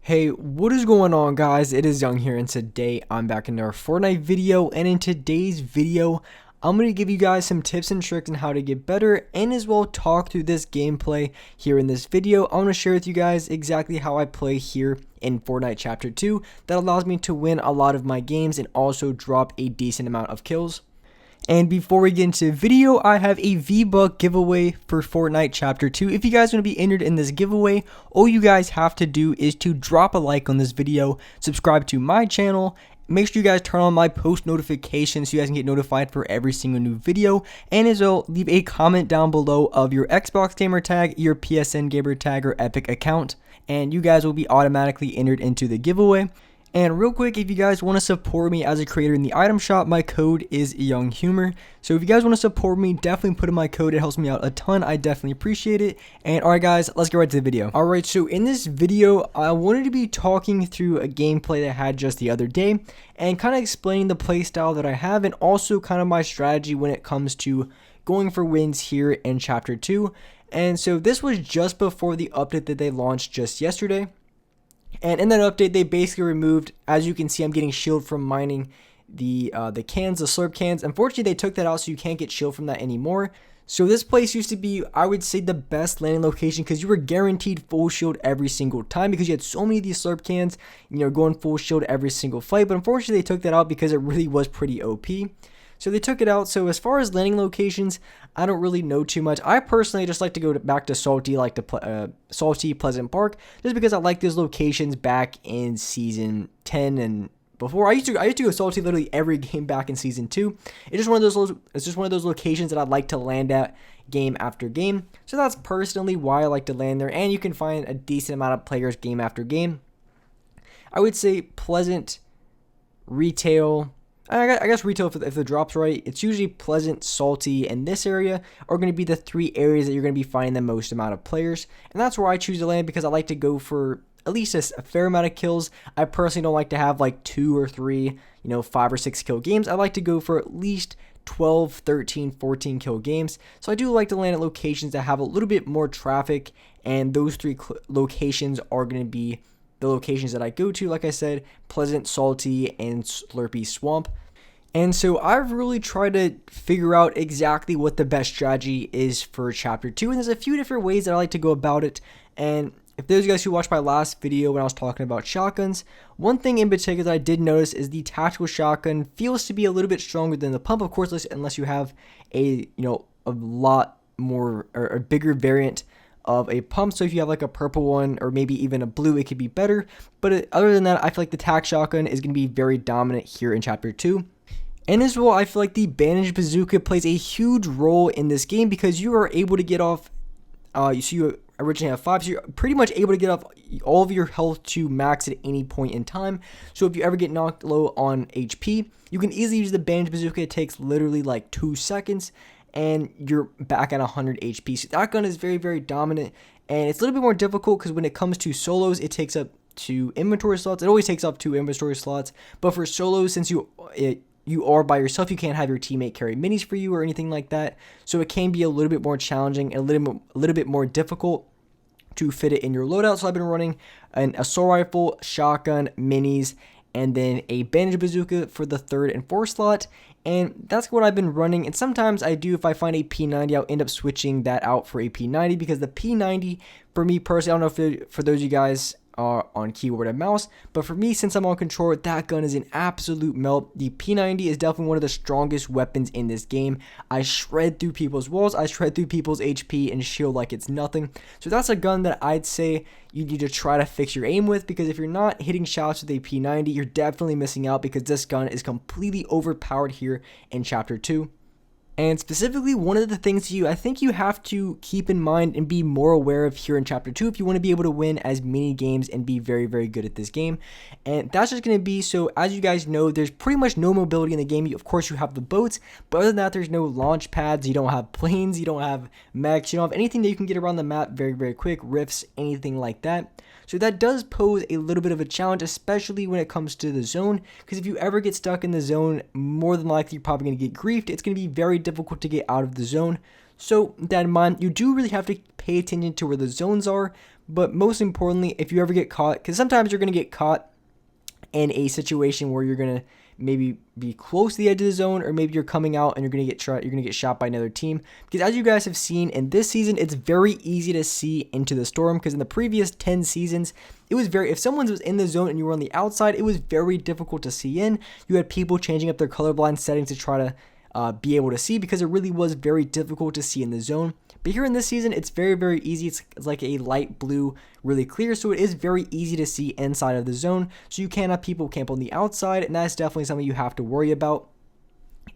Hey, what is going on, guys? It is Young here, and today I'm back in our Fortnite video. And in today's video, I'm going to give you guys some tips and tricks on how to get better, and as well talk through this gameplay here in this video. I'm going to share with you guys exactly how I play here in Fortnite Chapter 2 that allows me to win a lot of my games and also drop a decent amount of kills. And before we get into the video, I have a V-Buck giveaway for Fortnite Chapter 2. If you guys want to be entered in this giveaway, all you guys have to do is to drop a like on this video, subscribe to my channel, make sure you guys turn on my post notifications so you guys can get notified for every single new video, and as well, leave a comment down below of your Xbox gamer tag, your PSN gamer tag, or Epic account, and you guys will be automatically entered into the giveaway. And real quick, if you guys want to support me as a creator in the item shop, my code is YoungHumor. So if you guys want to support me, definitely put in my code. It helps me out a ton. I definitely appreciate it. And alright guys, let's get right to the video. Alright, so in this video, I wanted to be talking through a gameplay that I had just the other day and kind of explaining the playstyle that I have and also kind of my strategy when it comes to going for wins here in Chapter 2. And so this was just before the update that they launched just yesterday. And in that update, they basically removed, as you can see, I'm getting shield from mining the cans, the slurp cans. Unfortunately, they took that out, so you can't get shield from that anymore. So this place used to be, I would say, the best landing location because you were guaranteed full shield every single time because you had so many of these slurp cans, going full shield every single fight. But unfortunately, they took that out because it really was pretty OP. So they took it out. So as far as landing locations, I don't really know too much. I personally just like to go back to Salty, Salty, Pleasant Park, just because I like those locations back in Season 10 and before. I used to go Salty literally every game back in Season 2. It's just one of those locations that I like to land at game after game. So that's personally why I like to land there, and you can find a decent amount of players game after game. I would say Pleasant, Retail. I guess retail, if the drop's right, it's usually Pleasant, Salty, and this area are going to be the three areas that you're going to be finding the most amount of players. And that's where I choose to land because I like to go for at least a fair amount of kills. I personally don't like to have like 2 or 3, 5 or 6 kill games. I like to go for at least 12, 13, 14 kill games. So I do like to land at locations that have a little bit more traffic, and those three locations are going to be the locations that I go to, like I said, Pleasant, Salty, and Slurpy Swamp. And so I've really tried to figure out exactly what the best strategy is for Chapter 2, and there's a few different ways that I like to go about it. And if those guys who watched my last video when I was talking about shotguns, one thing in particular that I did notice is the tactical shotgun feels to be a little bit stronger than the pump, of course, unless you have a lot more or a bigger variant of a pump. So if you have like a purple one or maybe even a blue, it could be better. But other than that, I feel like the tac shotgun is going to be very dominant here in Chapter 2. And as well, I feel like the bandage bazooka plays a huge role in this game because you are able to get off, you originally have 5, so you're pretty much able to get off all of your health to max at any point in time. So if you ever get knocked low on HP, you can easily use the bandage bazooka. It takes literally like 2 seconds. And you're back at 100 HP. So that gun is very, very dominant. And it's a little bit more difficult because when it comes to solos, it takes up 2 inventory slots. It always takes up 2 inventory slots. But for solos, since you are by yourself, you can't have your teammate carry minis for you or anything like that. So it can be a little bit more challenging and a little bit more difficult to fit it in your loadout. So I've been running an assault rifle, shotgun, minis, and then a bandage bazooka for the 3rd and 4th slot. And that's what I've been running. And sometimes I do, if I find a P90, I'll end up switching that out for a P90 because the P90, for me personally, I don't know if for those of you guys are on keyboard and mouse, but for me, since I'm on controller, that gun is an absolute melt. The P90 is definitely one of the strongest weapons in this game. I shred through people's walls, I shred through people's HP and shield like it's nothing. So that's a gun that I'd say you need to try to fix your aim with, because if you're not hitting shots with a P90, you're definitely missing out because this gun is completely overpowered here in Chapter 2. And specifically, one of the things I think you have to keep in mind and be more aware of here in Chapter 2 if you want to be able to win as many games and be very, very good at this game. And that's just going to be, so as you guys know, there's pretty much no mobility in the game. Of course, you have the boats, but other than that, there's no launch pads. You don't have planes. You don't have mechs. You don't have anything that you can get around the map very, very quick, rifts, anything like that. So that does pose a little bit of a challenge, especially when it comes to the zone, because if you ever get stuck in the zone, more than likely you're probably going to get griefed. It's going to be very difficult to get out of the zone. So with that in mind, you do really have to pay attention to where the zones are, But most importantly, if you ever get caught, because sometimes you're going to get caught in a situation where you're going to maybe be close to the edge of the zone, or maybe you're coming out and you're going to get shot by another team, because as you guys have seen in this season, it's very easy to see into the storm, because in the previous 10 seasons, it was if someone was in the zone and you were on the outside, it was very difficult to see in. You had people changing up their colorblind settings to try to be able to see, because it really was very difficult to see in the zone. But here in this season, it's very, very easy. It's like a light blue, really clear, so it is very easy to see inside of the zone. So you can't have people camp on the outside, and that's definitely something you have to worry about.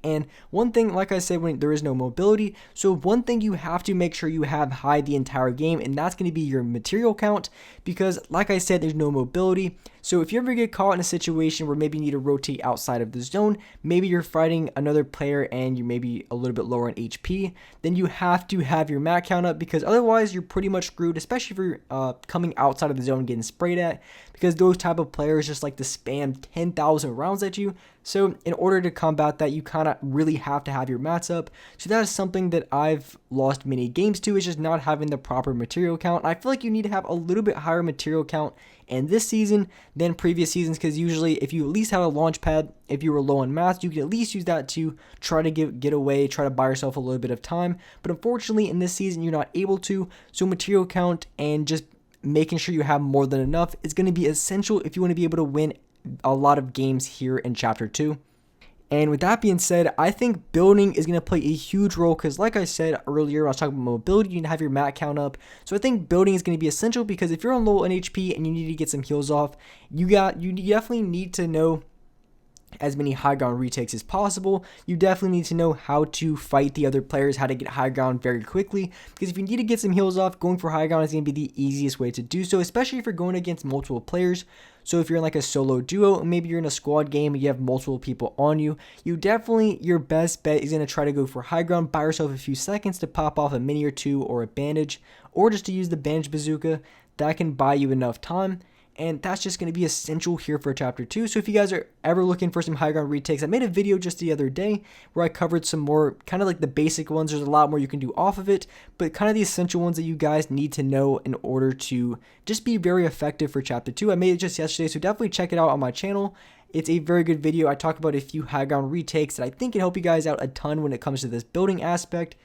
And one thing, like I said, when there is no mobility, so one thing you have to make sure you have high the entire game, and that's going to be your material count, because like I said, there's no mobility. So if you ever get caught in a situation where maybe you need to rotate outside of the zone, maybe you're fighting another player and you may be a little bit lower in HP, then you have to have your mat count up, because otherwise you're pretty much screwed, especially if you're coming outside of the zone getting sprayed at, because those type of players just like to spam 10,000 rounds at you. So in order to combat that, you kind of really have to have your mats up. So that is something that I've lost many games to, is just not having the proper material count. I feel like you need to have a little bit higher material count in this season than previous seasons, because usually if you at least had a launch pad, if you were low on mats, you could at least use that to try to get away, try to buy yourself a little bit of time. But unfortunately in this season, you're not able to. So material count and just making sure you have more than enough is going to be essential if you want to be able to win a lot of games here in Chapter 2. And with that being said, I think building is going to play a huge role, because like I said earlier, when I was talking about mobility, you need to have your mat count up. So I think building is going to be essential, because if you're on low on HP and you need to get some heals off, you definitely need to know as many high ground retakes as possible. You definitely need to know how to fight the other players, how to get high ground very quickly, because if you need to get some heals off, going for high ground is going to be the easiest way to do so, especially if you're going against multiple players. So if you're in like a solo duo, or maybe you're in a squad game and you have multiple people on you, your best bet is going to try to go for high ground, buy yourself a few seconds to pop off a mini or two, or a bandage, or just to use the bandage bazooka. That can buy you enough time. And that's just going to be essential here for Chapter 2. So if you guys are ever looking for some high ground retakes, I made a video just the other day where I covered some more kind of like the basic ones. There's a lot more you can do off of it, but kind of the essential ones that you guys need to know in order to just be very effective for Chapter 2. I made it just yesterday, so definitely check it out on my channel. It's a very good video. I talk about a few high ground retakes that I think can help you guys out a ton when it comes to this building aspect.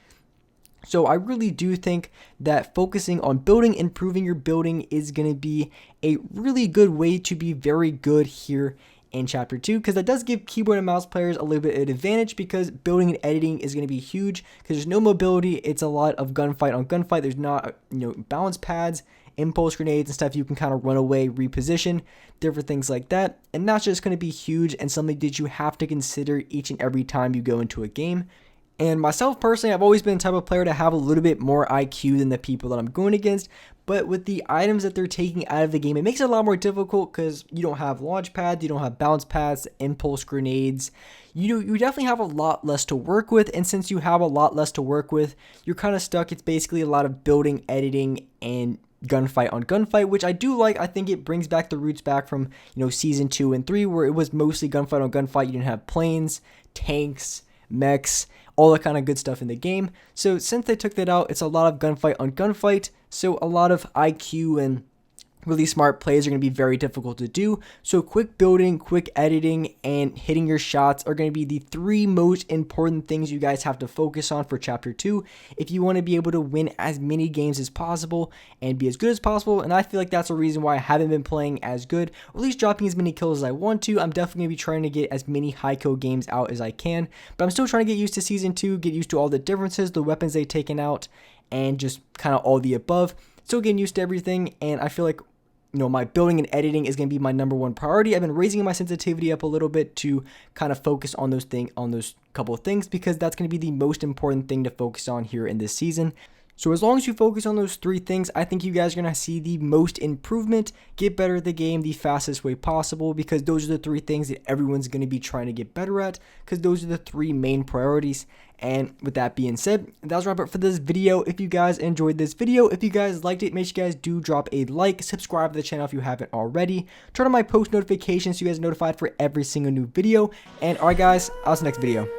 So I really do think that focusing on building, improving your building is going to be a really good way to be very good here in Chapter 2, because that does give keyboard and mouse players a little bit of an advantage, because building and editing is going to be huge, because there's no mobility. It's a lot of gunfight on gunfight. There's not, balance pads, impulse grenades and stuff you can kind of run away, reposition, different things like that. And that's just going to be huge and something that you have to consider each and every time you go into a game. And myself personally, I've always been the type of player to have a little bit more IQ than the people that I'm going against. But with the items that they're taking out of the game, it makes it a lot more difficult, because you don't have launch pads, you don't have bounce pads, impulse grenades. You definitely have a lot less to work with. And since you have a lot less to work with, you're kind of stuck. It's basically a lot of building, editing, and gunfight on gunfight, which I do like. I think it brings back the roots back from, season 2 and 3, where it was mostly gunfight on gunfight. You didn't have planes, tanks, mechs, all that kind of good stuff in the game. So since they took that out, it's a lot of gunfight on gunfight. So a lot of IQ and really smart plays are going to be very difficult to do. So quick building, quick editing, and hitting your shots are going to be the 3 most important things you guys have to focus on for Chapter 2 if you want to be able to win as many games as possible and be as good as possible. And I feel like that's the reason why I haven't been playing as good, or at least dropping as many kills as I want to. I'm definitely going to be trying to get as many high kill games out as I can, but I'm still trying to get used to Season 2, get used to all the differences, the weapons they've taken out, and just kind of all the above. Still getting used to everything, and I feel like my building and editing is going to be my #1 priority. I've been raising my sensitivity up a little bit to kind of focus on those couple of things, because that's going to be the most important thing to focus on here in this season. So as long as you focus on those 3 things, I think you guys are going to see the most improvement, get better at the game the fastest way possible, because those are the 3 things that everyone's going to be trying to get better at, because those are the 3 main priorities. And with that being said, that's wrap up for this video. If you guys enjoyed this video, if you guys liked it, make sure you guys do drop a like, subscribe to the channel if you haven't already, turn on my post notifications so you guys are notified for every single new video. And alright guys, I'll see you next video.